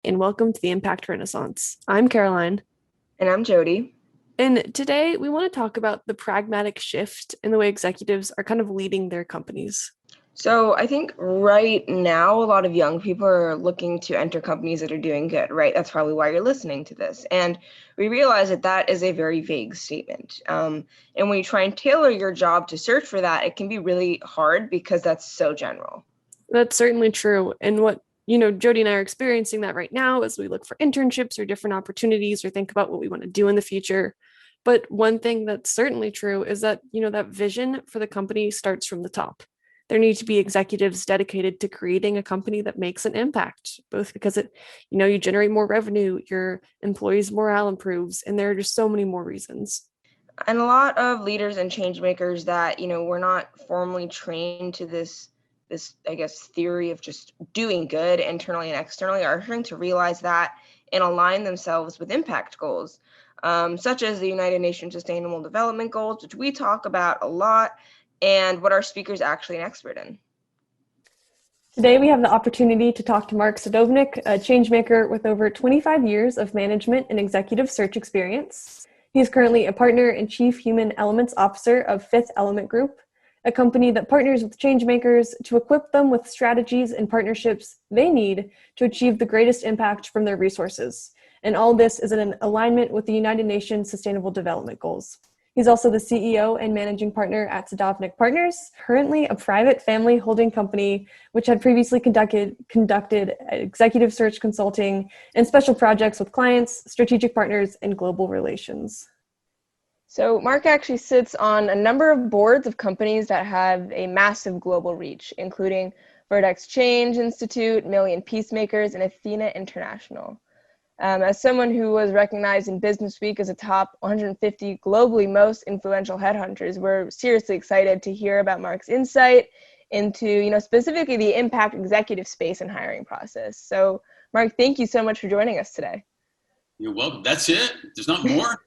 and welcome to the Impact Renaissance. I'm Caroline. And I'm Jody. And today we want to talk about the pragmatic shift in the way executives are kind of leading their companies. So I think right now, a lot of young people are looking to enter companies that are doing good, right? That's probably why you're listening to this. And we realize that that is a very vague statement. And when you try and tailor your job to search for that, it can be really hard because that's so general. That's certainly true. And what, Jody and I are experiencing that right now as we look for internships or different opportunities or think about what we want to do in the future. But one thing that's certainly true is that, that vision for the company starts from the top. There need to be executives dedicated to creating a company that makes an impact, both because you generate more revenue, your employees' morale improves, and there are just so many more reasons. And a lot of leaders and change makers that, were not formally trained to this, I guess, theory of just doing good internally and externally are starting to realize that and align themselves with impact goals, such as the United Nations Sustainable Development Goals, which we talk about a lot, and what our speaker is actually an expert in. Today, we have the opportunity to talk to Mark Sadovnick, a changemaker with over 25 years of management and executive search experience. He is currently a partner and chief human elements officer of Fifth Element Group, a company that partners with changemakers to equip them with strategies and partnerships they need to achieve the greatest impact from their resources. And all this is in alignment with the United Nations Sustainable Development Goals. He's also the CEO and managing partner at Sadovnick Partners, currently a private family holding company, which had previously conducted executive search consulting and special projects with clients, strategic partners, and global relations. So Mark actually sits on a number of boards of companies that have a massive global reach, including Vertex Change Institute, Million Peacemakers, and Athena International. As someone who was recognized in Business Week as a top 150 globally most influential headhunters, we're seriously excited to hear about Mark's insight into, specifically the impact executive space and hiring process. So, Mark, thank you so much for joining us today. You're welcome. That's it? There's not more?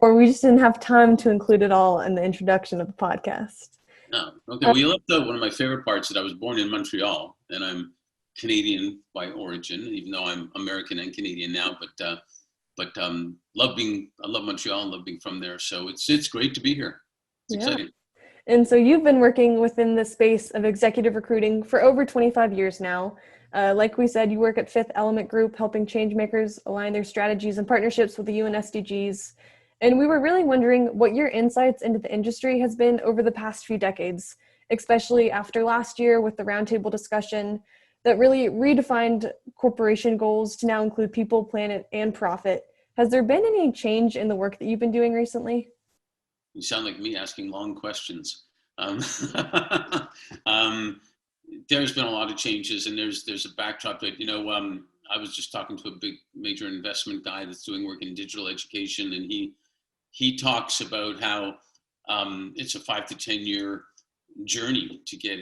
Or we just didn't have time to include it all in the introduction of the podcast. No. Okay. Well, you left out one of my favorite parts, that I was born in Montreal, and I'm Canadian by origin, even though I'm American and Canadian now, but I love Montreal and love being from there. So it's great to be here. It's exciting. And so you've been working within the space of executive recruiting for over 25 years now. Like we said, you work at Fifth Element Group, helping changemakers align their strategies and partnerships with the UN SDGs. And we were really wondering what your insights into the industry has been over the past few decades, especially after last year with the roundtable discussion that really redefined corporation goals to now include people, planet, and profit. Has there been any change in the work that you've been doing recently? You sound like me asking long questions. There's been a lot of changes, and there's a backdrop that, I was just talking to a big major investment guy that's doing work in digital education, and he talks about how it's a 5 to 10 year journey to get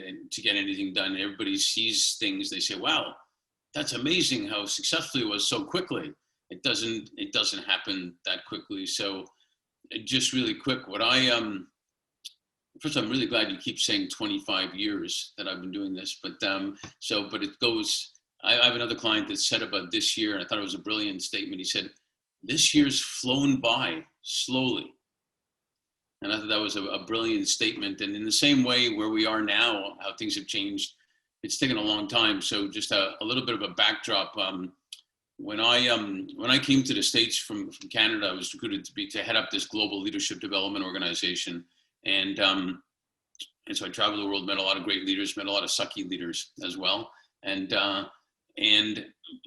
anything done. Everybody sees things, they say, wow, that's amazing how successful it was so quickly. It doesn't happen that quickly. So just really quick, first, I'm really glad you keep saying 25 years that I've been doing this, but it goes, I have another client that said about this year, and I thought it was a brilliant statement. He said, this year's flown by slowly. And I thought that was a brilliant statement. And in the same way where we are now, how things have changed, it's taken a long time. So just a little bit of a backdrop. When I came to the States from Canada, I was recruited to head up this global leadership development organization. And so I traveled the world, met a lot of great leaders, met a lot of sucky leaders as well. But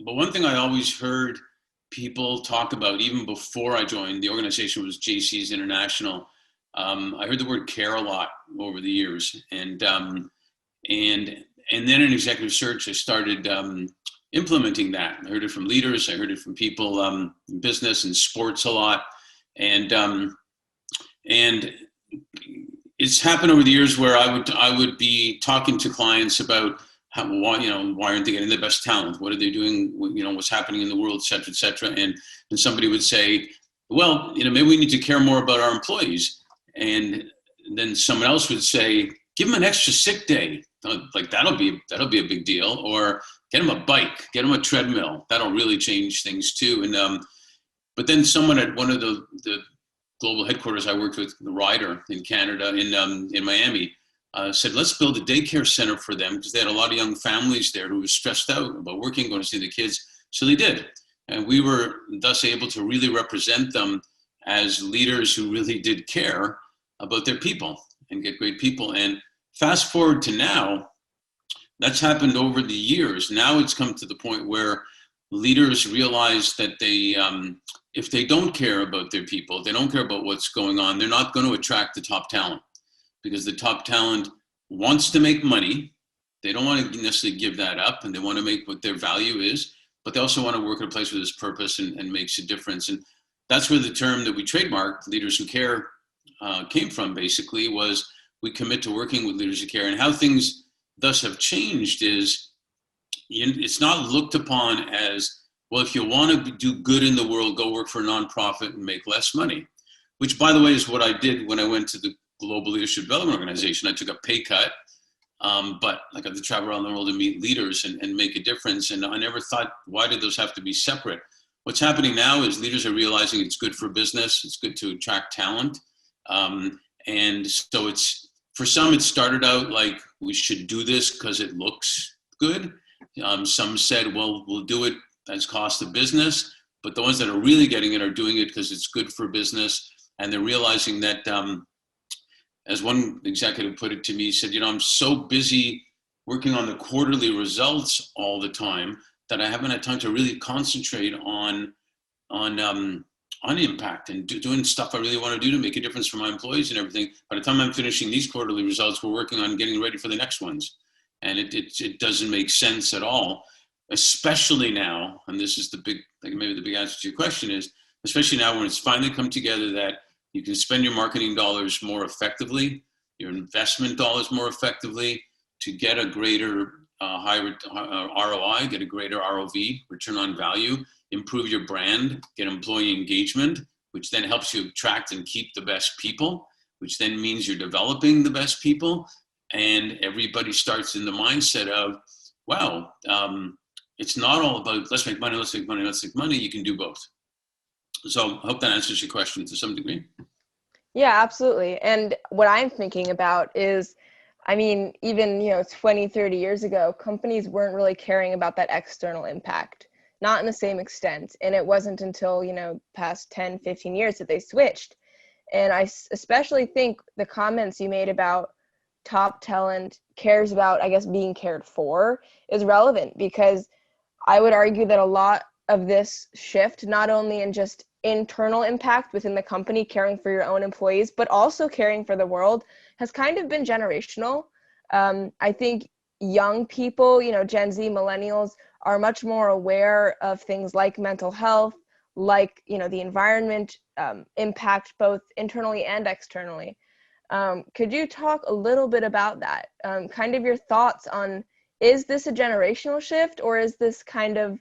one thing I always heard people talk about, even before I joined, the organization was JC's International. I heard the word care a lot over the years, and then in executive search, I started implementing that. I heard it from leaders. I heard it from people in business and sports a lot, and it's happened over the years where I would be talking to clients about why aren't they getting the best talent? What are they doing? What's happening in the world, et cetera, et cetera. And somebody would say, well, maybe we need to care more about our employees. And then someone else would say, give them an extra sick day. Like that'll be a big deal. Or get them a bike, get them a treadmill. That'll really change things too. And but then someone at one of the global headquarters I worked with, the Ryder in Canada, in Miami, said, let's build a daycare center for them, because they had a lot of young families there who were stressed out about working, going to see the kids. So they did. And we were thus able to really represent them as leaders who really did care about their people and get great people. And fast forward to now, that's happened over the years. Now it's come to the point where leaders realize that they, if they don't care about their people, they don't care about what's going on, they're not going to attract the top talent, because the top talent wants to make money. They don't want to necessarily give that up, and they want to make what their value is, but they also want to work at a place with this purpose and makes a difference. And that's where the term that we trademarked, Leaders Who Care, came from. Basically was, we commit to working with leaders who care. And how things thus have changed is, it's not looked upon as, well, if you want to do good in the world, go work for a nonprofit and make less money, which, by the way, is what I did when I went to the Global Leadership Development Organization. I took a pay cut, but I got to travel around the world and meet leaders and make a difference. And I never thought, why did those have to be separate? What's happening now is leaders are realizing it's good for business. It's good to attract talent. And so it's, for some, it started out like, we should do this because it looks good. Some said, well, we'll do it as cost of business. But the ones that are really getting it are doing it because it's good for business. And they're realizing that, as one executive put it to me, he said, I'm so busy working on the quarterly results all the time that I haven't had time to really concentrate on impact and doing stuff I really want to do to make a difference for my employees and everything. By the time I'm finishing these quarterly results, we're working on getting ready for the next ones. And it doesn't make sense at all, especially now. And this is the big, like maybe the big answer to your question is, especially now when it's finally come together that you can spend your marketing dollars more effectively, your investment dollars more effectively, to get a greater higher ROI, get a greater ROV, return on value, improve your brand, get employee engagement, which then helps you attract and keep the best people, which then means you're developing the best people. And everybody starts in the mindset of, wow, it's not all about let's make money, let's make money, let's make money. You can do both. So I hope that answers your question to some degree. Yeah, absolutely. And what I'm thinking about is, I mean, even, 20, 30 years ago, companies weren't really caring about that external impact, not in the same extent. And it wasn't until, past 10, 15 years that they switched. And I especially think the comments you made about top talent cares about, I guess, being cared for is relevant, because I would argue that a lot of this shift, not only in just internal impact within the company, caring for your own employees, but also caring for the world, has kind of been generational. I think young people, Gen Z, millennials, are much more aware of things like mental health, like, the environment impact both internally and externally. Could you talk a little bit about that? Kind of your thoughts on, is this a generational shift, or is this kind of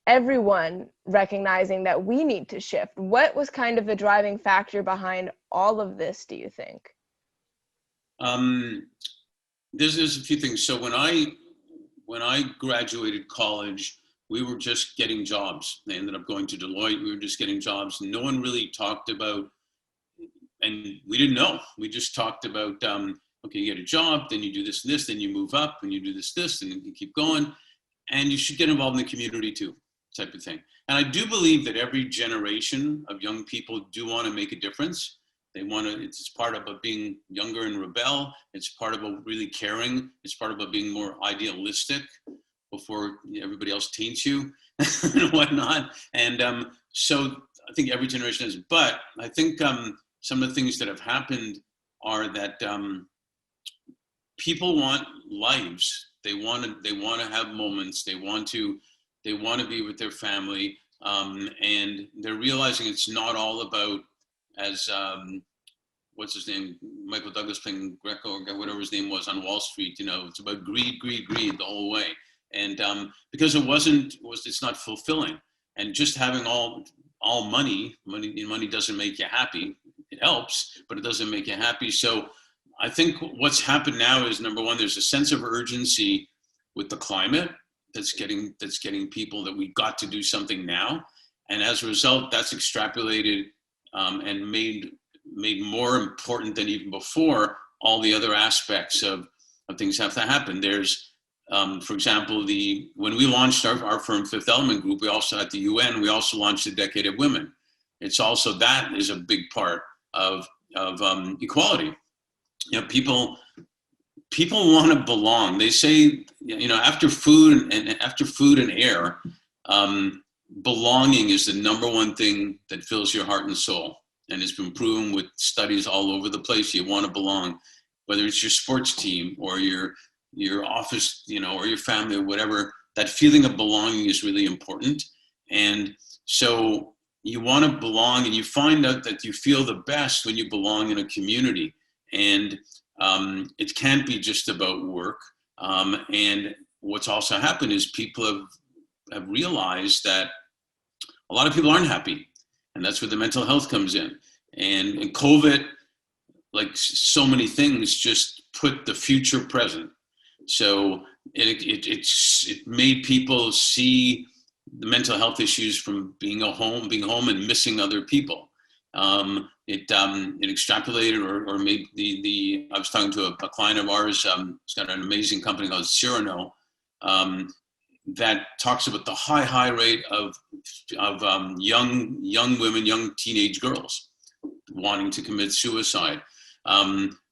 everyone recognizing that we need to shift? What was kind of the driving factor behind all of this, do you think? There's a few things. So when I graduated college, we were just getting jobs. I ended up going to Deloitte. We were just getting jobs. No one really talked about, and we didn't know. We just talked about, okay, you get a job, then you do this and this, then you move up, and you do this, and you keep going. And you should get involved in the community too, type of thing. And I do believe that every generation of young people do want to make a difference. They want to, it's part about being younger and rebel. It's part about really caring. It's part about being more idealistic before everybody else taints you and whatnot. And so I think every generation has, but I think some of the things that have happened are that people want lives. They want to have moments. They want to be with their family. And they're realizing it's not all about, as what's his name, Michael Douglas playing Greco, or whatever his name was on Wall Street. It's about greed the whole way. And because it's not fulfilling. And just having all money doesn't make you happy. It helps, but it doesn't make you happy. So I think what's happened now is, number one, there's a sense of urgency with the climate that's getting people that we got to do something now. And as a result, that's extrapolated and made more important than even before all the other aspects of things have to happen. There's, for example, when we launched our firm, Fifth Element Group, we also at the UN, we also launched the Decade of Women. It's also, that is a big part of equality. You know, people want to belong. They say, you know, after food and air, belonging is the number one thing that fills your heart and soul. And it's been proven with studies all over the place. You want to belong, whether it's your sports team or your office, you know, or your family or whatever. That feeling of belonging is really important. And so you want to belong, and you find out that you feel the best when you belong in a community. And it can't be just about work. And what's also happened is people have realized that a lot of people aren't happy. And that's where the mental health comes in. And COVID, like so many things, just put the future present. So it made people see the mental health issues from being home and missing other people. It extrapolated or made I was talking to a client of ours, it's got an amazing company called Cyrano, that talks about the high rate of young women, young teenage girls wanting to commit suicide.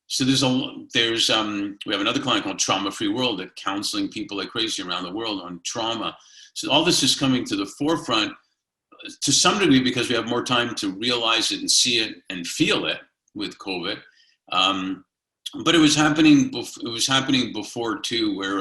So we have another client called Trauma Free World that counseling people like crazy around the world on trauma. So all this is coming to the forefront to some degree because we have more time to realize it and see it and feel it with COVID. But it was happening before too, where,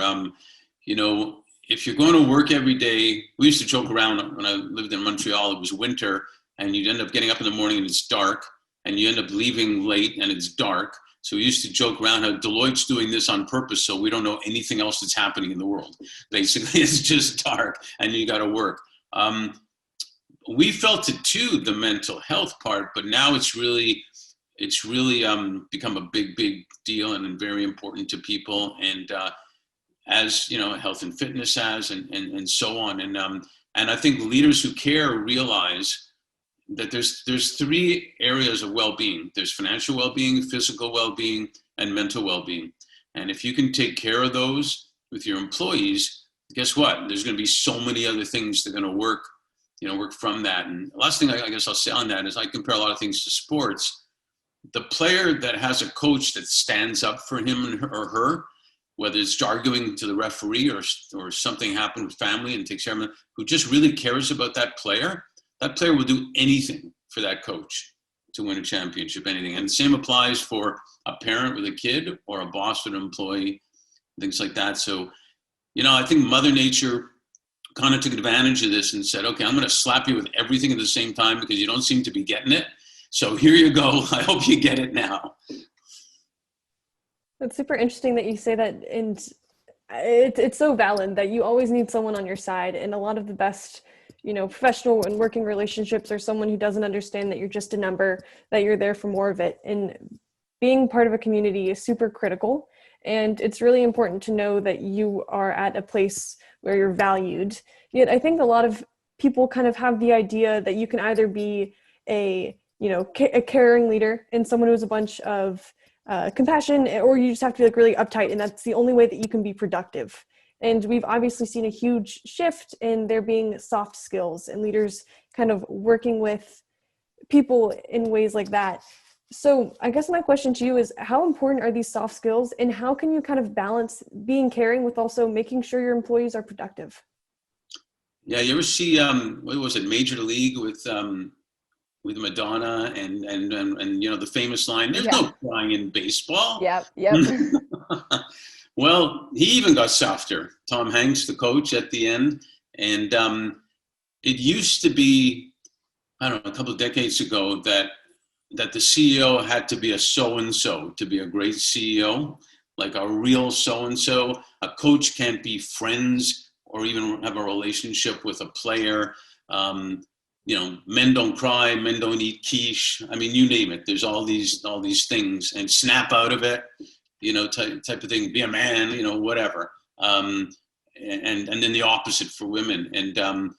you know, if you're going to work every day, we used to joke around when I lived in Montreal, it was winter and you'd end up getting up in the morning and it's dark, and you end up leaving late and it's dark. So we used to joke around how Deloitte's doing this on purpose so we don't know anything else that's happening in the world. Basically, it's just dark and you got to work. We felt it too, the mental health part, but now it's really become a big deal and very important to people. And as you know, health and fitness has, and so on. And I think leaders who care realize that there's three areas of well-being. There's financial well-being, physical well-being, and mental well-being. And if you can take care of those with your employees, guess what? There's going to be so many other things that are going to work from that. And the last thing I guess I'll say on that is I compare a lot of things to sports. The player that has a coach that stands up for him or her, whether it's arguing to the referee or something happened with family and takes care of them, who just really cares about that player will do anything for that coach to win a championship, anything. And the same applies for a parent with a kid or a boss with an employee, things like that. So, you know, I think Mother Nature kind of took advantage of this and said, okay, I'm going to slap you with everything at the same time because you don't seem to be getting it. So here you go. I hope you get it now. That's super interesting that you say that, and it's so valid that you always need someone on your side. And a lot of the best, you know, professional and working relationships are someone who doesn't understand that you're just a number, that you're there for more of it. And being part of a community is super critical. And it's really important to know that you are at a place where you're valued. Yet I think a lot of people kind of have the idea that you can either be a caring leader and someone who has a bunch of compassion, or you just have to be like really uptight, and that's the only way that you can be productive. And we've obviously seen a huge shift in there being soft skills and leaders kind of working with people in ways like that. So I guess my question to you is, how important are these soft skills, and how can you kind of balance being caring with also making sure your employees are productive? Yeah, you ever see what was it, Major League with Madonna and you know the famous line, "There's no crying in baseball." Yep. Well, he even got softer. Tom Hanks, the coach, at the end, and it used to be, I don't know, a couple of decades ago that the CEO had to be a so-and-so to be a great CEO, like a real so-and-so. A coach can't be friends or even have a relationship with a player. men don't cry, men don't eat quiche. I mean, you name it. There's all these things, and snap out of it, type of thing. Be a man, whatever. And then the opposite for women. And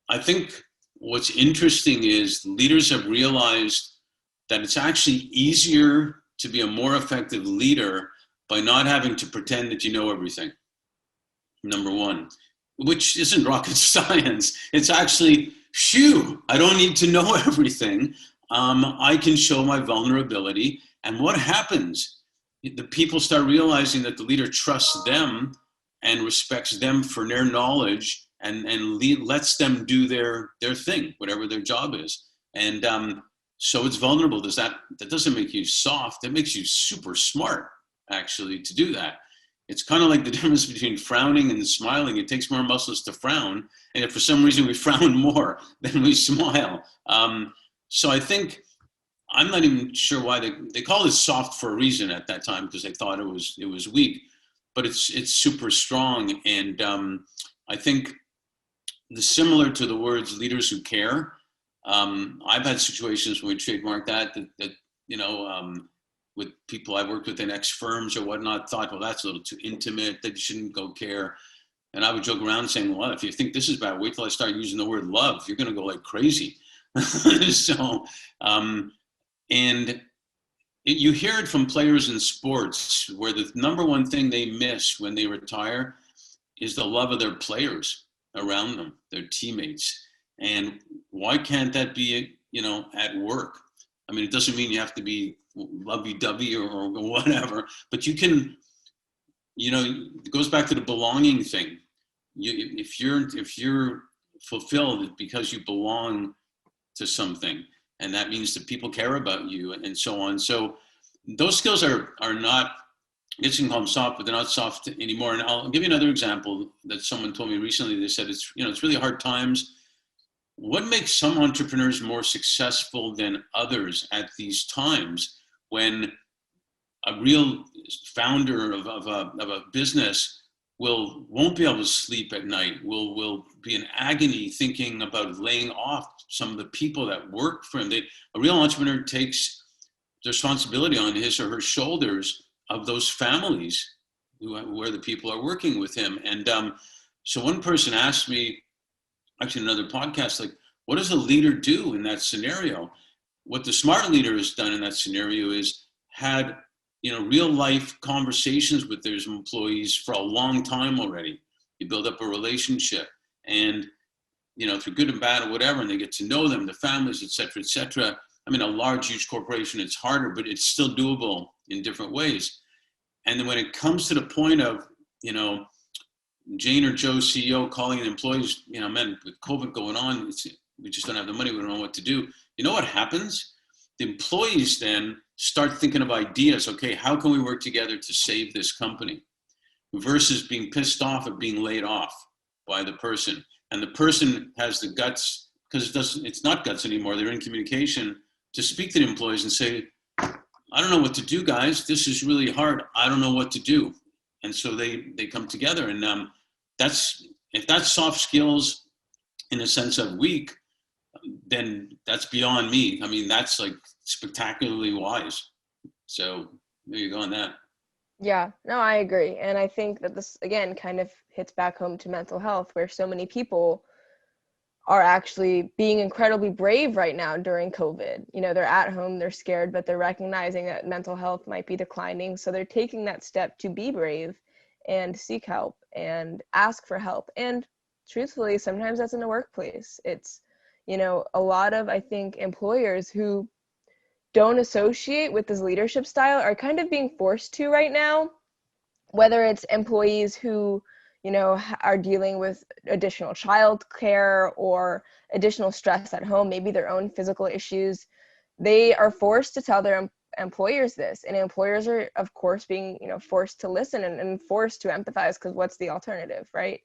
I think what's interesting is leaders have realized that it's actually easier to be a more effective leader by not having to pretend that you know everything. Number one, which isn't rocket science. It's actually, I don't need to know everything. I can show my vulnerability. And what happens? The people start realizing that the leader trusts them and respects them for their knowledge and lets them do their thing, whatever their job is. And so it's vulnerable. That doesn't make you soft. It makes you super smart, actually, to do that. It's kind of like the difference between frowning and smiling. It takes more muscles to frown. And if for some reason we frown more than we smile. So I think, I'm not even sure why they call it soft for a reason at that time, because they thought it was weak, but it's super strong. And I think similar to the words leaders who care, I've had situations where we trademark that with people I worked with in ex-firms or whatnot, thought, well, that's a little too intimate, that you shouldn't go care. And I would joke around saying, well, if you think this is bad, wait till I start using the word love. You're going to go like crazy. So, you hear it from players in sports where the number one thing they miss when they retire is the love of their players around them, their teammates. And why can't that be, at work? I mean, it doesn't mean you have to be lovey-dovey or whatever, but you can, it goes back to the belonging thing. If you're fulfilled because you belong to something, and that means that people care about you and so on. So those skills are not, I guess you can call them soft, but they're not soft anymore. And I'll give you another example that someone told me recently. They said it's really hard times. What makes some entrepreneurs more successful than others at these times, when a real founder of a business won't be able to sleep at night, will be in agony thinking about laying off some of the people that work for him. A real entrepreneur takes the responsibility on his or her shoulders of those families where the people are working with him. And so one person asked me, actually in another podcast, like, what does a leader do in that scenario? What the smart leader has done in that scenario is had real life conversations with their employees for a long time already. You build up a relationship, and through good and bad or whatever, and they get to know them, the families, et cetera, et cetera. I mean, a large, huge corporation, it's harder, but it's still doable in different ways. And then when it comes to the point of, Jane or Joe, CEO, calling the employees, man, with COVID going on, we just don't have the money, we don't know what to do. You know what happens? The employees then start thinking of ideas. Okay, how can we work together to save this company? Versus being pissed off at being laid off by the person. And the person has the guts, because it's not guts anymore, they're in communication, to speak to the employees and say, I don't know what to do, guys. This is really hard. I don't know what to do. And so they come together. And if that's soft skills in a sense of weak, then that's beyond me. I mean, that's like spectacularly wise. So there you go on that. Yeah, no, I agree. And I think that this, again, kind of hits back home to mental health, where so many people are actually being incredibly brave right now during COVID. They're at home, they're scared, but they're recognizing that mental health might be declining. So they're taking that step to be brave and seek help and ask for help. And truthfully, sometimes that's in the workplace. It's, a lot of, I think, employers who don't associate with this leadership style are kind of being forced to right now, whether it's employees who, are dealing with additional child care or additional stress at home, maybe their own physical issues. They are forced to tell their employers this, and employers are, of course, being, forced to listen and forced to empathize, because what's the alternative, right?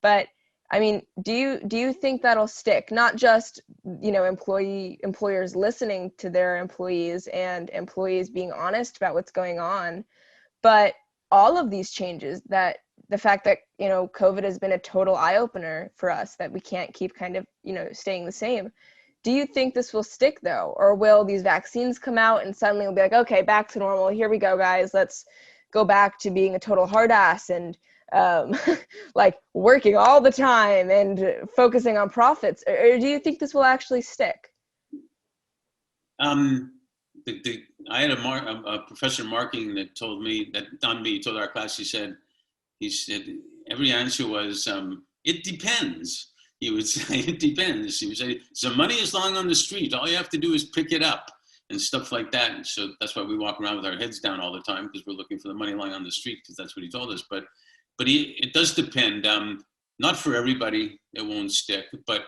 But I mean, do you think that'll stick? Not just, employers listening to their employees and employees being honest about what's going on, but all of these changes that the fact that, COVID has been a total eye-opener for us, that we can't keep kind of, staying the same. Do you think this will stick though? Or will these vaccines come out and suddenly we'll be like, okay, back to normal. Here we go, guys. Let's go back to being a total hard ass and like working all the time and focusing on profits? Or do you think this will actually stick? I had a professor in marketing that told our class, he said, every answer was, it depends. He would say, it depends. He would say, so money is lying on the street. All you have to do is pick it up and stuff like that. And so that's why we walk around with our heads down all the time, because we're looking for the money lying on the street, because that's what he told us. But it does depend. Not for everybody, it won't stick. But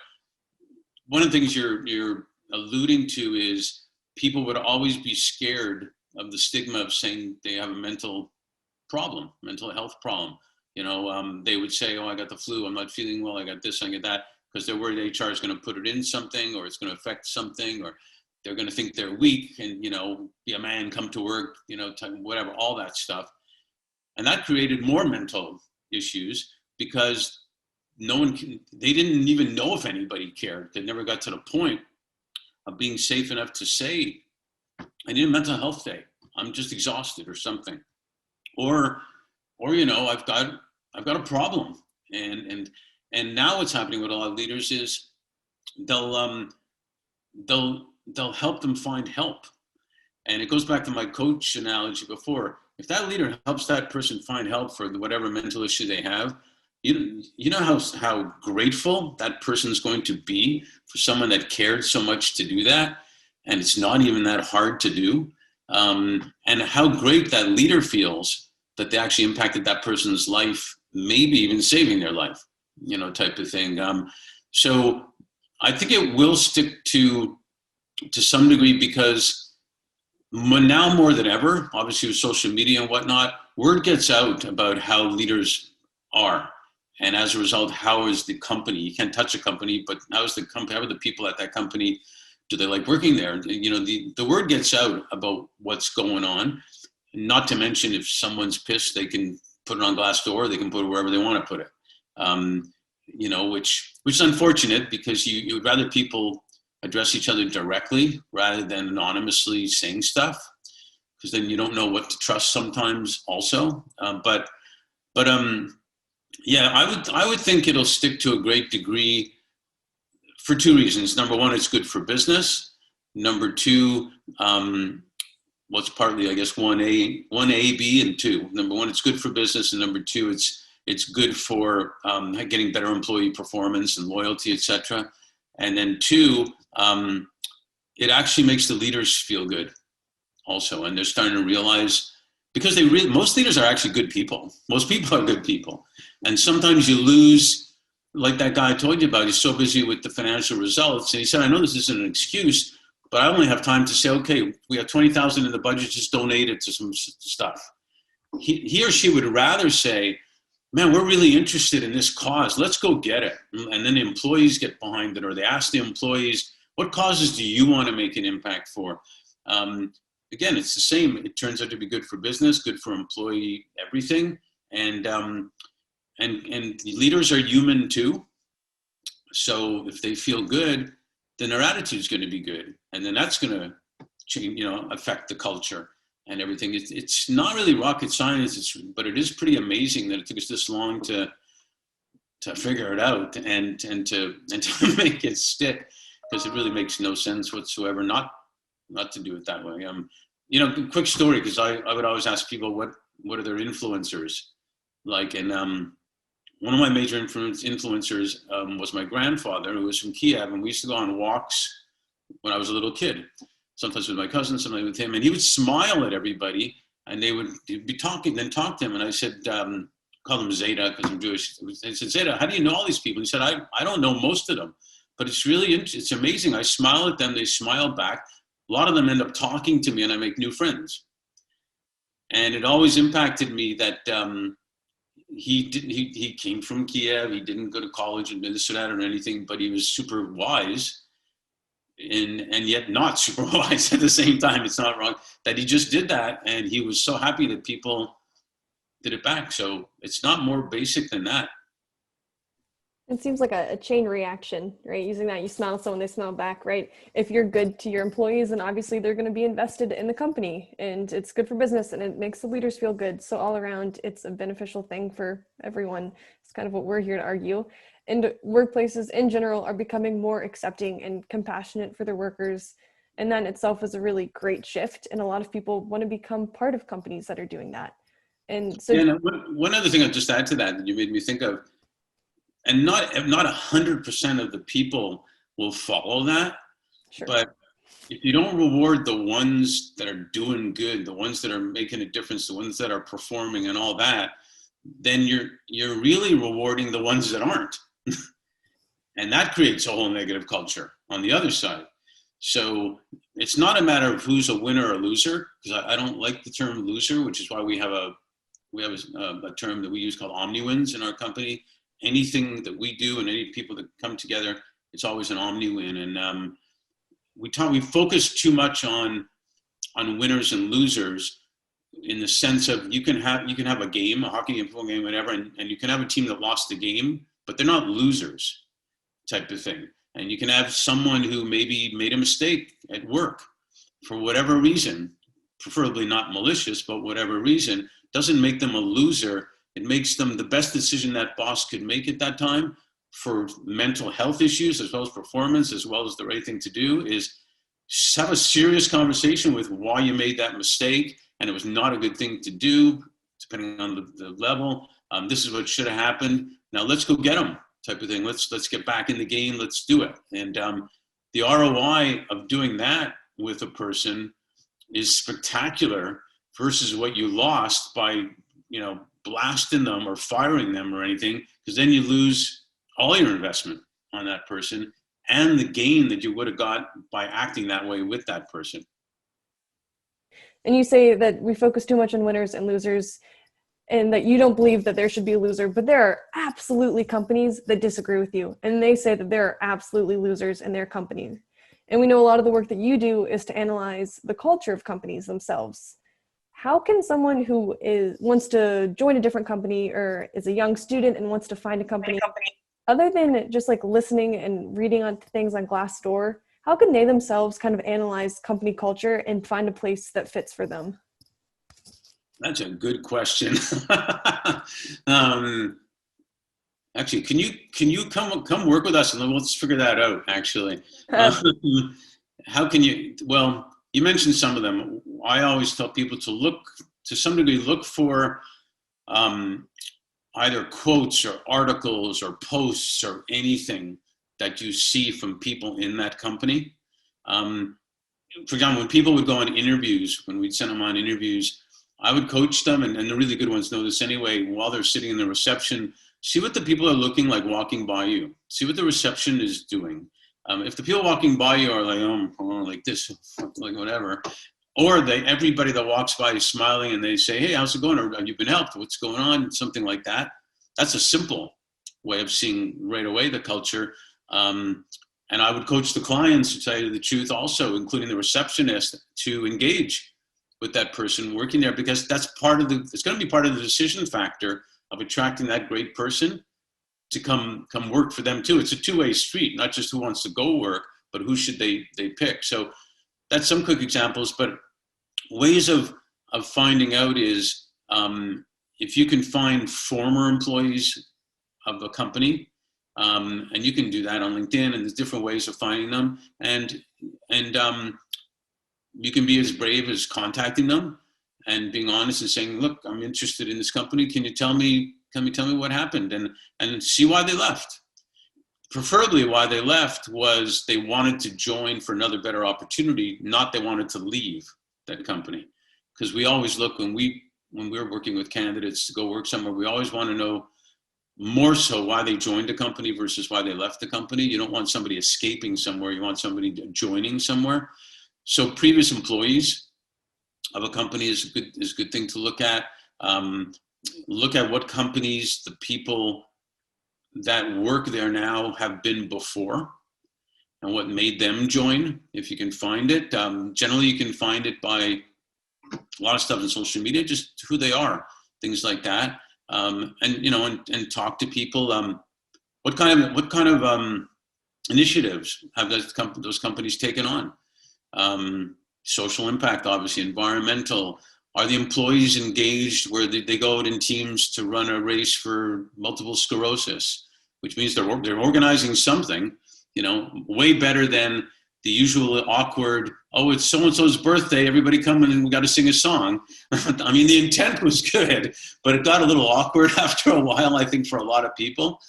one of the things you're alluding to is people would always be scared of the stigma of saying they have a mental health problem. They would say, oh, I got the flu, I'm not feeling well, I got this, I got that, because they're worried HR is going to put it in something, or it's going to affect something, or they're going to think they're weak and, be a man, come to work, whatever, all that stuff. And that created more mental issues, because they didn't even know if anybody cared. They never got to the point of being safe enough to say, I need a mental health day, I'm just exhausted or something. Or I've got a problem. And now what's happening with a lot of leaders is they'll help them find help. And it goes back to my coach analogy before. If that leader helps that person find help for whatever mental issue they have, you know how grateful that person's going to be for someone that cared so much to do that, and it's not even that hard to do, and how great that leader feels that they actually impacted that person's life, maybe even saving their life, type of thing. So I think it will stick to some degree, because now more than ever, obviously with social media and whatnot, word gets out about how leaders are. And as a result, how is the company? You can't touch a company, but how is the company? How are the people at that company? Do they like working there? The word gets out about what's going on. Not to mention, if someone's pissed, they can put it on Glassdoor. They can put it wherever they want to put it. Which is unfortunate, because you would rather people address each other directly rather than anonymously saying stuff, because then you don't know what to trust sometimes also. Yeah, I would think it'll stick to a great degree for two reasons. Number one, it's good for business. Number two, what's partly, I guess, 1A, B, and 2. Number one, it's good for business, and number two, it's good for getting better employee performance and loyalty, etc. And then 2, it actually makes the leaders feel good also, and they're starting to realize, because most leaders are actually good people. Most people are good people, and sometimes you lose, like that guy I told you about. He's so busy with the financial results, and he said, I know this isn't an excuse, but I only have time to say, okay, we have 20,000 in the budget, just donate it to some stuff. He or she would rather say, man, we're really interested in this cause, let's go get it. And then the employees get behind it, or they ask the employees, what causes do you want to make an impact for? Again, it's the same. It turns out to be good for business, good for employee everything. And leaders are human too. So if they feel good, then their attitude is going to be good. And then that's going to change, affect the culture and everything. It's not really rocket science, but it is pretty amazing that it took us this long to figure it out and to make it stick, because it really makes no sense whatsoever not to do it that way. Quick story, because I would always ask people what are their influencers like, and one of my major influencers was my grandfather, who was from Kiev, and we used to go on walks when I was a little kid, sometimes with my cousin, sometimes with him, and he would smile at everybody, and he'd be talking, then talk to him, and I said, call him Zeta because I'm Jewish. I said, Zeta, how do you know all these people? He said, I don't know most of them, but it's amazing. I smile at them, they smile back. A lot of them end up talking to me, and I make new friends. And it always impacted me that he came from Kiev. He didn't go to college and this or that or anything, but he was super wise, and yet not super wise at the same time. It's not wrong that he just did that, and he was so happy that people did it back. So it's not more basic than that. It seems like a chain reaction, right? Using that, you smile at someone, they smile back, right? If you're good to your employees, then obviously they're going to be invested in the company, and it's good for business, and it makes the leaders feel good. So all around, it's a beneficial thing for everyone. It's kind of what we're here to argue. And workplaces in general are becoming more accepting and compassionate for their workers. And that in itself is a really great shift. And a lot of people want to become part of companies that are doing that. And so, yeah, one other thing I'll just add to that you made me think of, and not 100% of the people will follow that, sure. But if you don't reward the ones that are doing good, the ones that are making a difference, the ones that are performing and all that, then you're really rewarding the ones that aren't. And that creates a whole negative culture on the other side. So it's not a matter of who's a winner or loser, because I don't like the term loser, which is why we have a term that we use called omni-wins in our company. Anything that we do and any people that come together, it's always an omni-win. And we focus too much on winners and losers, in the sense of you can have a game, a hockey game, football game, whatever, and you can have a team that lost the game, but they're not losers, type of thing. And you can have someone who maybe made a mistake at work for whatever reason, preferably not malicious, but whatever reason, doesn't make them a loser. It makes them the best decision that boss could make at that time for mental health issues, as well as performance, as well as the right thing to do, is have a serious conversation with why you made that mistake, and it was not a good thing to do, depending on the level. This is what should have happened. Now let's go get them, type of thing. Let's get back in the game. Let's do it. And the ROI of doing that with a person is spectacular versus what you lost by, blasting them or firing them or anything, because then you lose all your investment on that person and the gain that you would have got by acting that way with that person. And you say that we focus too much on winners and losers, and that you don't believe that there should be a loser, but there are absolutely companies that disagree with you, and they say that there are absolutely losers in their company. And we know a lot of the work that you do is to analyze the culture of companies themselves. How can someone who wants to join a different company, or is a young student and wants to find a company, other than just like listening and reading on things on Glassdoor, how can they themselves kind of analyze company culture and find a place that fits for them? That's a good question. Actually, can you come work with us and let's figure that out, actually. How can you, well, you mentioned some of them. I always tell people to some degree, look for either quotes or articles or posts or anything that you see from people in that company. For example, when people would go on interviews, when we'd send them on interviews, I would coach them, and the really good ones know this anyway, while they're sitting in the reception, see what the people are looking like walking by you. See what the reception is doing. If the people walking by you are like, like this, like whatever, or everybody that walks by is smiling and they say, hey, how's it going? Or have you been helped? What's going on? Something like that. That's a simple way of seeing right away the culture. And I would coach the clients, to tell you the truth, also, including the receptionist, to engage with that person working there, because that's it's going to be part of the decision factor of attracting that great person to come work for them too. It's a two-way street, not just who wants to go work, but who should they pick. So that's some quick examples, but ways of finding out is if you can find former employees of a company, and you can do that on LinkedIn, and there's different ways of finding them, and you can be as brave as contacting them and being honest and saying, look, I'm interested in this company. Can you tell me what happened, and see why they left? Preferably why they left was they wanted to join for another better opportunity, not they wanted to leave that company. Because we always look, when we're working with candidates to go work somewhere, we always want to know more so why they joined a company versus why they left the company. You don't want somebody escaping somewhere. You want somebody joining somewhere. So previous employees of a company is a good thing to look at. Look at what companies the people that work there now have been before and what made them join, if you can find it. Generally, you can find it by a lot of stuff in social media, just who they are. things like that. And and talk to people. What kind of initiatives have those companies taken on? Social impact, obviously, environmental. Are the employees engaged where they go out in teams to run a race for multiple sclerosis, which means they're organizing something, way better than the usual awkward, oh, it's so-and-so's birthday, everybody come in and we got to sing a song. I mean, the intent was good, but it got a little awkward after a while, I think, for a lot of people.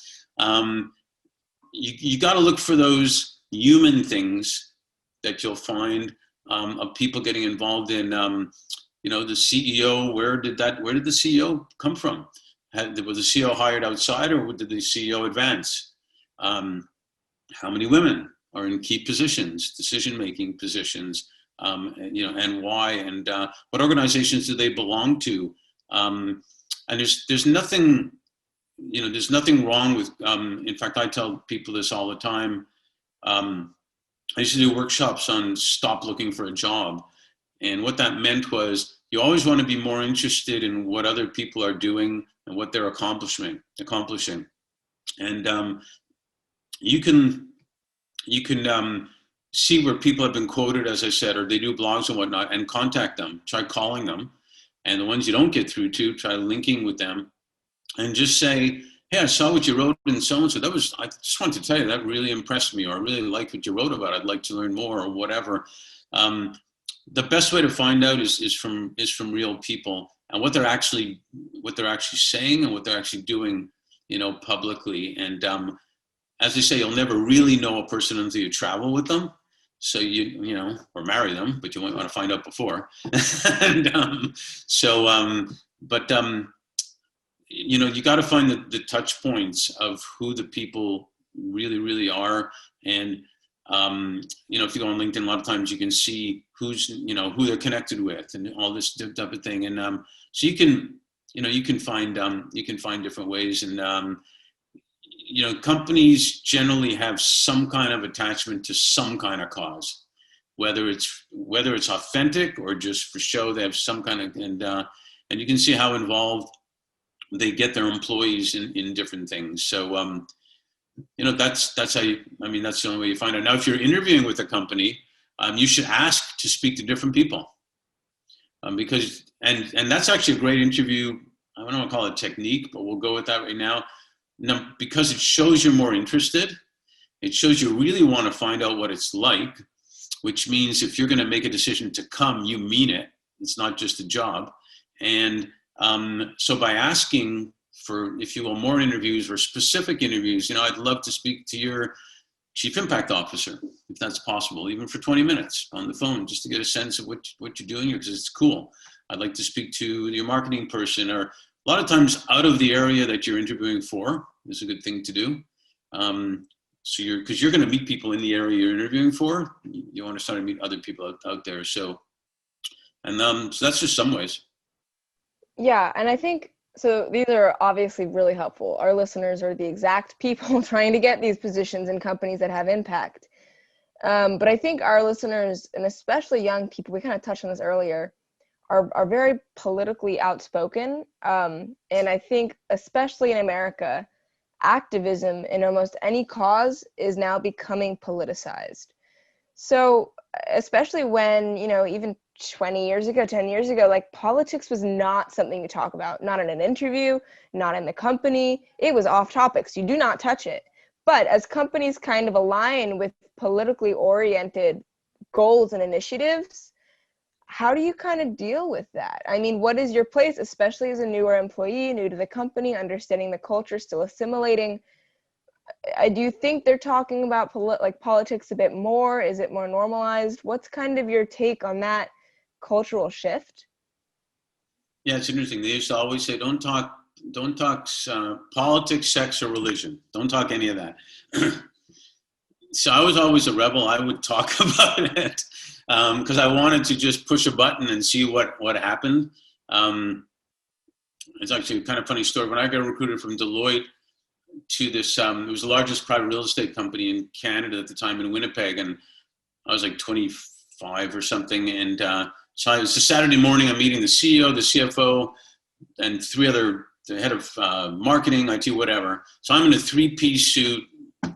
You got to look for those human things that you'll find of people getting involved in, the CEO. Where did the CEO come from? Was the CEO hired outside, or did the CEO advance? How many women are in key positions, decision-making positions, and why, and what organizations do they belong to? And there's nothing, there's nothing wrong with, in fact, I tell people this all the time. I used to do workshops on stop looking for a job. And what that meant was you always want to be more interested in what other people are doing and what they're accomplishing. And you can see where people have been quoted, as I said, or they do blogs and whatnot, and contact them. Try calling them. And the ones you don't get through to, try linking with them and just say, hey, I saw what you wrote in so-and-so. I just wanted to tell you, that really impressed me, or I really liked what you wrote about. I'd like to learn more, or whatever. The best way to find out is from real people and what they're actually saying and what they're actually doing, publicly. And as they say, you'll never really know a person until you travel with them. So or marry them, but you might want to find out before. And you got to find the touch points of who the people really, really are. And, if you go on LinkedIn, a lot of times you can see who they're connected with and all this type of thing. And so you can find different ways. And, companies generally have some kind of attachment to some kind of cause, whether it's authentic or just for show. They have some kind of, and you can see how involved they get their employees in different things. So, that's how that's the only way you find out. Now, if you're interviewing with a company, you should ask to speak to different people, because that's actually a great interview. I don't want to call it technique, but we'll go with that right now. Because it shows you're more interested. It shows you really want to find out what it's like, which means if you're going to make a decision to come, you mean it. It's not just a job. And so by asking for, if you will, more interviews or specific interviews, I'd love to speak to your chief impact officer, if that's possible, even for 20 minutes on the phone, just to get a sense of what you're doing here, because it's cool. I'd like to speak to your marketing person, or a lot of times out of the area that you're interviewing for is a good thing to do. Because you're going to meet people in the area you're interviewing for. You want to start to meet other people out there. So that's just some ways. Yeah, and I think, so these are obviously really helpful. Our listeners are the exact people trying to get these positions in companies that have impact. But I think our listeners, and especially young people, we kind of touched on this earlier, are very politically outspoken. And I think, especially in America, activism in almost any cause is now becoming politicized. So especially when, even 20 years ago, 10 years ago, like, politics was not something to talk about, not in an interview, not in the company. It was off topics. You do not touch it. But as companies kind of align with politically oriented goals and initiatives, how do you kind of deal with that? I mean, what is your place, especially as a newer employee, new to the company, understanding the culture, still assimilating? Do you think they're talking about politics a bit more? Is it more normalized? What's kind of your take on that cultural shift? Yeah, it's interesting. They used to always say, don't talk politics, sex, or religion. Don't talk any of that. So I was always a rebel. I would talk about it because I wanted to just push a button and see what happened. It's actually a kind of funny story. When I got recruited from Deloitte to this, it was the largest private real estate company in Canada at the time, in Winnipeg, and I was like 25 or something. And so it was a Saturday morning. I'm meeting the CEO, the CFO, and three other, the head of marketing, IT, whatever. So I'm in a 3-piece suit,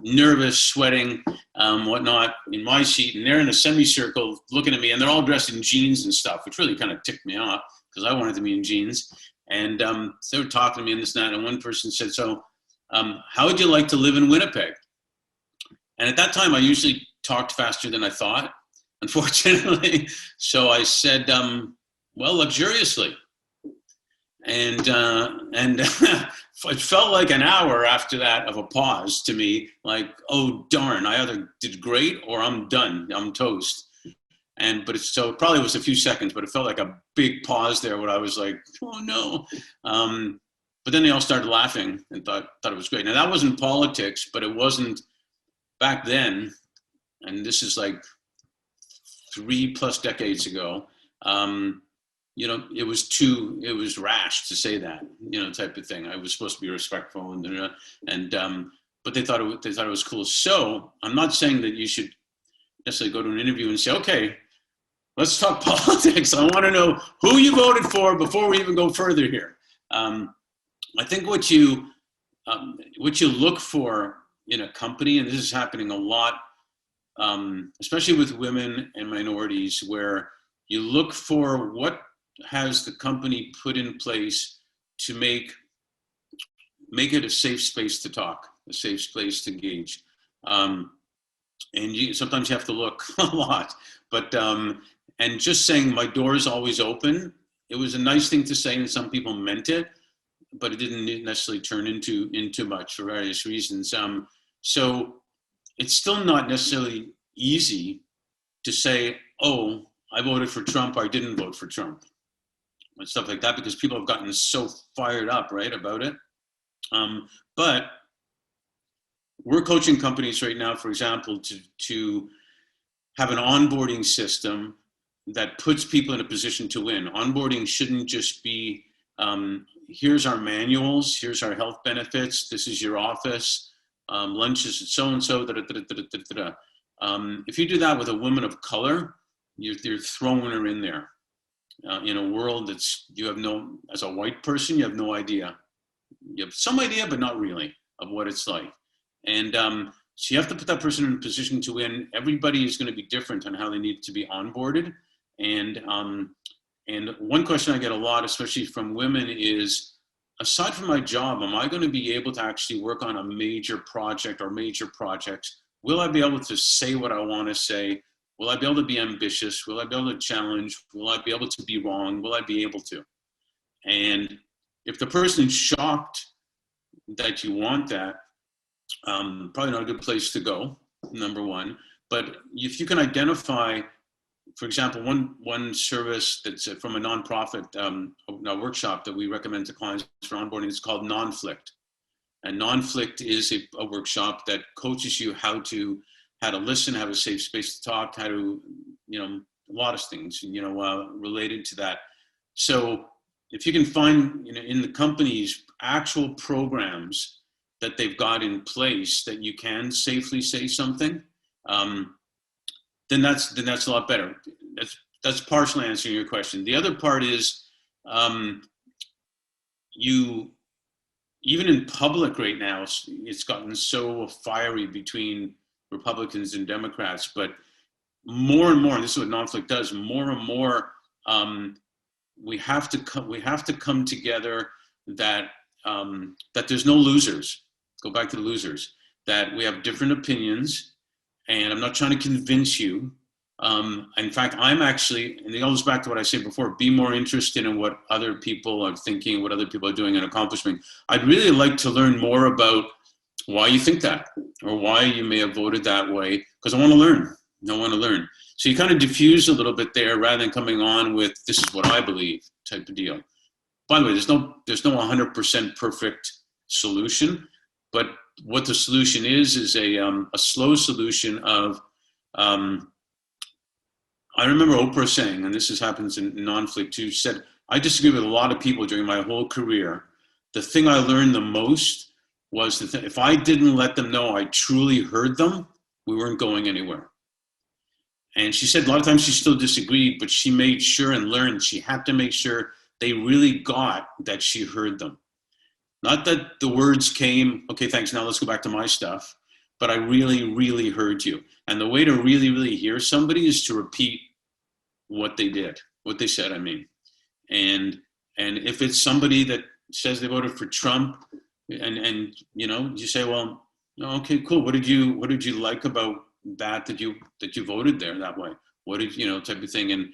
nervous, sweating, whatnot, in my seat, and they're in a semicircle looking at me, and they're all dressed in jeans and stuff, which really kind of ticked me off because I wanted to be in jeans. And so they were talking to me and this and that, and one person said, so how would you like to live in Winnipeg? And at that time, I usually talked faster than I thought, unfortunately. So I said, well, luxuriously. And it felt like an hour after that of a pause to me, like, oh, darn, I either did great or I'm done, I'm toast. But so it probably was a few seconds, but it felt like a big pause there where I was like, oh no. But then they all started laughing and thought it was great. Now that wasn't politics, but it wasn't back then. And this is like 3+ decades ago. It was rash to say that, type of thing. I was supposed to be respectful but they thought it was cool. So I'm not saying that you should necessarily go to an interview and say, okay, let's talk politics. I want to know who you voted for before we even go further here. I think what you look for in a company, and this is happening a lot, especially with women and minorities, where you look for what has the company put in place to make it a safe space to talk, a safe space to engage. Sometimes you have to look a lot, but and just saying my door is always open, it was a nice thing to say, and some people meant it, but it didn't necessarily turn into much for various reasons. So it's still not necessarily easy to say, oh, I voted for Trump, or I didn't vote for Trump, and stuff like that, because people have gotten so fired up, right, about it. But we're coaching companies right now, for example, to have an onboarding system that puts people in a position to win. Onboarding shouldn't just be, here's our manuals, here's our health benefits, this is your office, lunch is so-and-so, if you do that with a woman of color, you're throwing her in there in a world as a white person, you have no idea. You have some idea, but not really, of what it's like. And so you have to put that person in a position to win. Everybody is going to be different on how they need to be onboarded. And one question I get a lot, especially from women, is, aside from my job, am I going to be able to actually work on a major project or major projects? Will I be able to say what I want to say? Will I be able to be ambitious? Will I be able to challenge? Will I be able to be wrong? Will I be able to? And if the person is shocked that you want that, probably not a good place to go, number one. But if you can identify, for example, one service that's from a nonprofit a workshop that we recommend to clients for onboarding is called Nonflict. And Nonflict is a workshop that coaches you how to listen, have a safe space to talk, how to, a lot of things, related to that. So if you can find, in the company's actual programs that they've got in place that you can safely say something, then that's a lot better. That's partially answering your question. The other part is, even in public right now, it's gotten so fiery between Republicans and Democrats, but more and more, and this is what Nonflict does, more and more, we have to come together that there's no losers. Go back to the losers, that we have different opinions, and I'm not trying to convince you. In fact, I'm actually, and it goes back to what I said before, be more interested in what other people are thinking, what other people are doing and accomplishing. I'd really like to learn more about why you think that, or why you may have voted that way, because I want to learn. So you kind of diffuse a little bit there rather than coming on with, this is what I believe type of deal. By the way, there's no 100% perfect solution, but what the solution is a slow solution of, I remember Oprah saying, and this happens in Nonflict too, said, I disagree with a lot of people during my whole career. The thing I learned the most was that if I didn't let them know I truly heard them, we weren't going anywhere. And she said a lot of times she still disagreed, but she made sure and learned she had to make sure they really got that she heard them. Not that the words came, okay, thanks, now let's go back to my stuff, but I really, really heard you. And the way to really, really hear somebody is to repeat what they did, what they said, I mean. And if it's somebody that says they voted for Trump, and you know, you say, well, okay, cool. What did you like about that you voted there that way? What did, you know, type of thing. And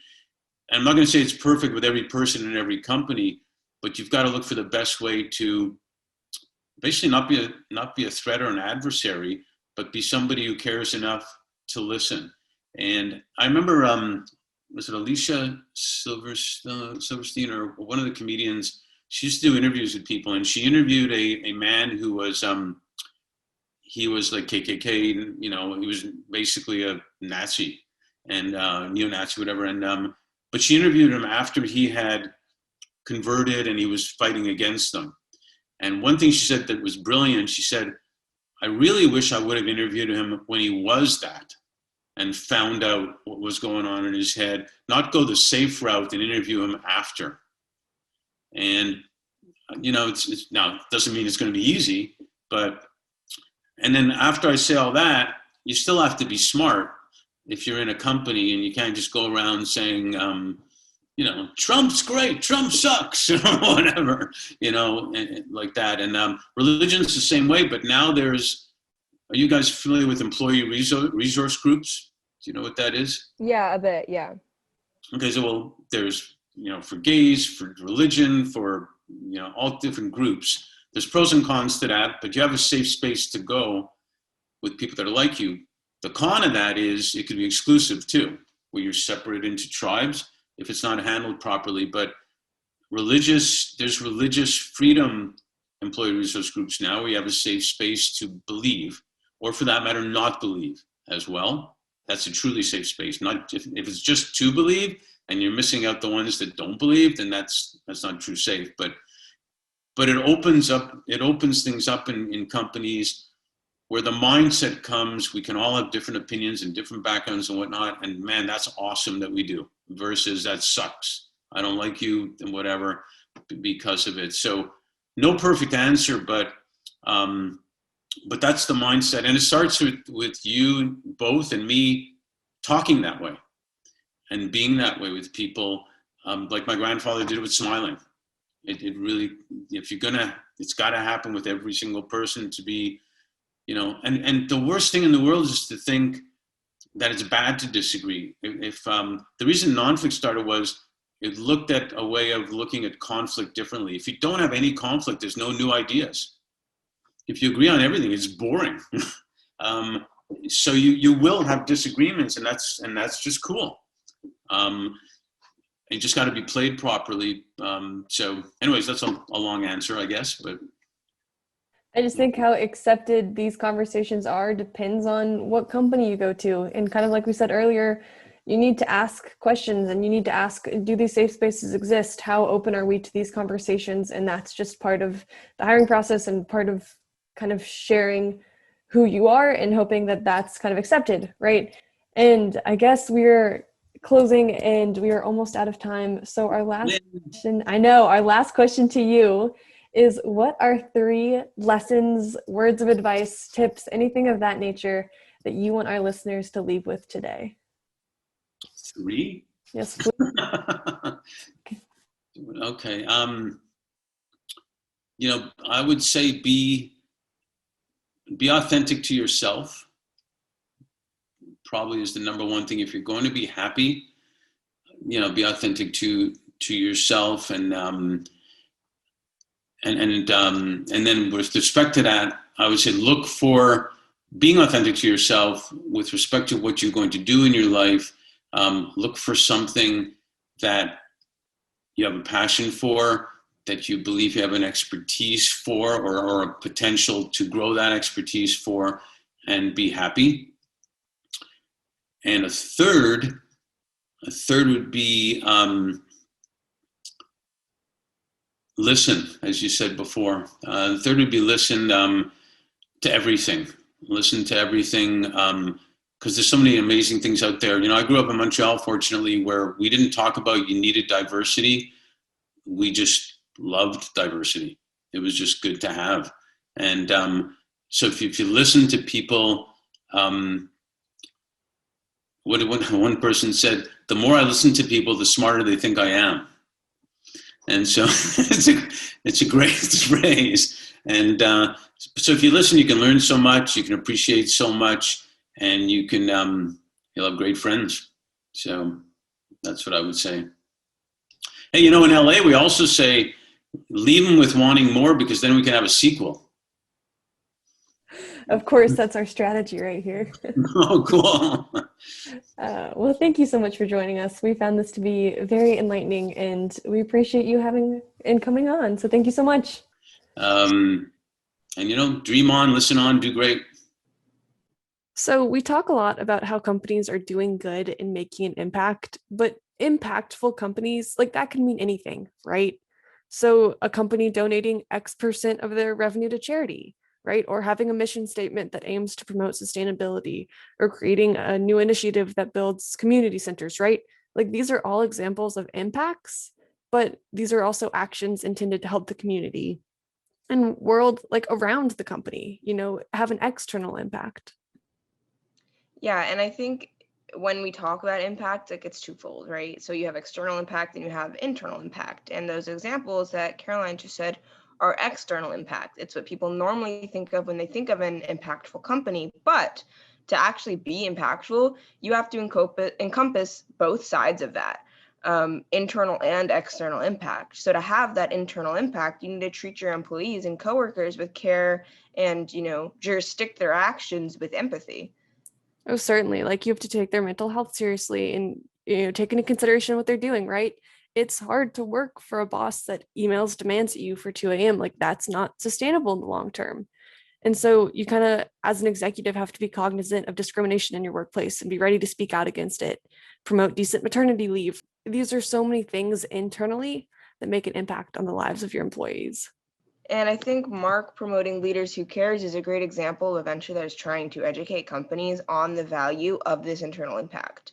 I'm not going to say it's perfect with every person in every company, but you've got to look for the best way to basically not be a threat or an adversary, but be somebody who cares enough to listen. And I remember, was it Alicia Silverstein or one of the comedians? She used to do interviews with people, and she interviewed a man who was, he was like KKK, you know, he was basically a Nazi and neo-Nazi, whatever. And but she interviewed him after he had converted and he was fighting against them. And one thing she said that was brilliant, she said, I really wish I would have interviewed him when he was that and found out what was going on in his head, not go the safe route and interview him after. And, you know, it's now, it doesn't mean it's going to be easy, but, and then after I say all that, you still have to be smart if you're in a company, and you can't just go around saying, you know, Trump's great, Trump sucks, or whatever, you know, and like that. And religion's the same way, but now are you guys familiar with employee resource groups? Do you know what that is? Yeah, a bit, yeah. Okay, so well, there's, you know, for gays, for religion, for, you know, all different groups. There's pros and cons to that, but you have a safe space to go with people that are like you. The con of that is it could be exclusive too, where you're separated into tribes if it's not handled properly. But there's religious freedom employee resource groups now where you have a safe space to believe, or for that matter, not believe as well. That's a truly safe space. Not if it's just to believe and you're missing out the ones that don't believe, then that's not true safe. But it opens things up in companies where the mindset comes, we can all have different opinions and different backgrounds and whatnot. And man, that's awesome that we do, versus that sucks, I don't like you and whatever because of it. So no perfect answer, but that's the mindset. And it starts with you both and me talking that way and being that way with people. Like my grandfather did it with smiling. It really, if you're it's gotta happen with every single person to be, you know, and the worst thing in the world is to think that it's bad to disagree. If the reason Nonflict started was it looked at a way of looking at conflict differently. If you don't have any conflict, there's no new ideas. If you agree on everything, it's boring. So you will have disagreements, and that's just cool. You just got to be played properly. So anyways, that's a long answer, I guess, but. I just think how accepted these conversations are depends on what company you go to. And kind of like we said earlier, you need to ask questions, and you need to ask, do these safe spaces exist? How open are we to these conversations? And that's just part of the hiring process and part of kind of sharing who you are and hoping that that's kind of accepted, right? And I guess we're closing and we are almost out of time. So our last question to you is, what are 3 lessons, words of advice, tips, anything of that nature that you want our listeners to leave with today? 3? Yes, please. Okay. You know, I would say be authentic to yourself. Probably is the number one thing. If you're going to be happy, you know, be authentic to yourself, and then with respect to that, I would say look for being authentic to yourself with respect to what you're going to do in your life. Look for something that you have a passion for, that you believe you have an expertise for, or a potential to grow that expertise for, and be happy. And a third would be listen, as you said before. The third would be listen to everything. Listen to everything, because there's so many amazing things out there. You know, I grew up in Montreal, fortunately, where we didn't talk about you needed diversity. we just loved diversity. It was just good to have. And so if you listen to people, what one person said, the more I listen to people, the smarter they think I am. And so it's a great phrase. And so if you listen, you can learn so much, you can appreciate so much, and you can you'll have great friends. So that's what I would say. Hey, in LA, we also say, leave them with wanting more, because then we can have a sequel. Of course, that's our strategy right here. Oh, cool. Well, thank you so much for joining us. We found this to be very enlightening, and we appreciate you coming on. So thank you so much. And dream on, listen on, do great. So we talk a lot about how companies are doing good and making an impact, but impactful companies, like, that can mean anything, right? So a company donating X% of their revenue to charity, right? Or having a mission statement that aims to promote sustainability, or creating a new initiative that builds community centers, right? Like, these are all examples of impacts, but these are also actions intended to help the community and world, like, around the company, have an external impact. Yeah, and I think when we talk about impact, like, it's twofold, right? So you have external impact and you have internal impact. And those examples that Caroline just said are external impact. It's what people normally think of when they think of an impactful company. But to actually be impactful, you have to encompass both sides of that, internal and external impact. So to have that internal impact, you need to treat your employees and coworkers with care and, jurisdict their actions with empathy. Oh, certainly. Like, you have to take their mental health seriously and, take into consideration what they're doing, right? It's hard to work for a boss that emails demands at you for 2 a.m. Like, that's not sustainable in the long term. And so you kind of, as an executive, have to be cognizant of discrimination in your workplace and be ready to speak out against it. Promote decent maternity leave. These are so many things internally that make an impact on the lives of your employees. And I think Mark promoting Leaders Who Cares is a great example of a venture that is trying to educate companies on the value of this internal impact.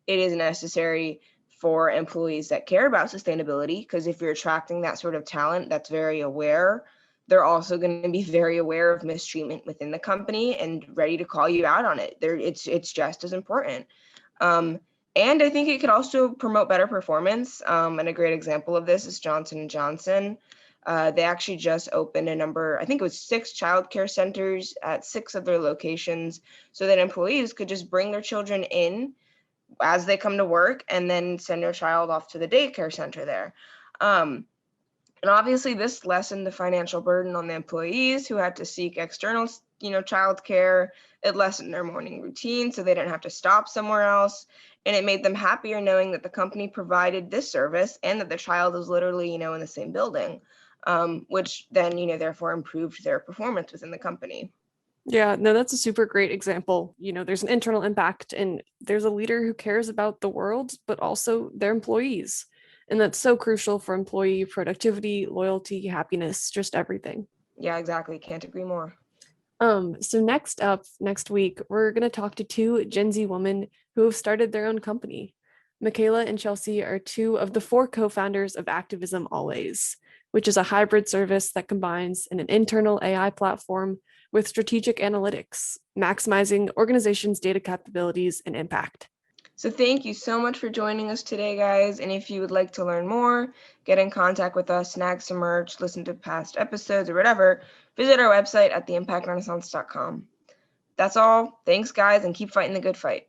It is necessary for employees that care about sustainability, because if you're attracting that sort of talent that's very aware, they're also going to be very aware of mistreatment within the company and ready to call you out on it. It's just as important. And I think it could also promote better performance. And a great example of this is Johnson & Johnson. They actually just opened I think it was 6 childcare centers at 6 of their locations, so that employees could just bring their children in as they come to work and then send their child off to the daycare center there. And obviously this lessened the financial burden on the employees who had to seek external, childcare. It lessened their morning routine, so they didn't have to stop somewhere else. And it made them happier knowing that the company provided this service and that the child was literally, in the same building. Which then, therefore improved their performance within the company. Yeah, no, that's a super great example. There's an internal impact, and there's a leader who cares about the world, but also their employees. And that's so crucial for employee productivity, loyalty, happiness, just everything. Yeah, exactly. Can't agree more. So next week, we're going to talk to 2 Gen Z women who have started their own company. Michaela and Chelsea are 2 of the 4 co-founders of Activism Always, which is a hybrid service that combines an internal AI platform with strategic analytics, maximizing organizations' data capabilities and impact. So thank you so much for joining us today, guys. And if you would like to learn more, get in contact with us, snag some merch, listen to past episodes or whatever, visit our website at theimpactrenaissance.com. That's all. Thanks, guys, and keep fighting the good fight.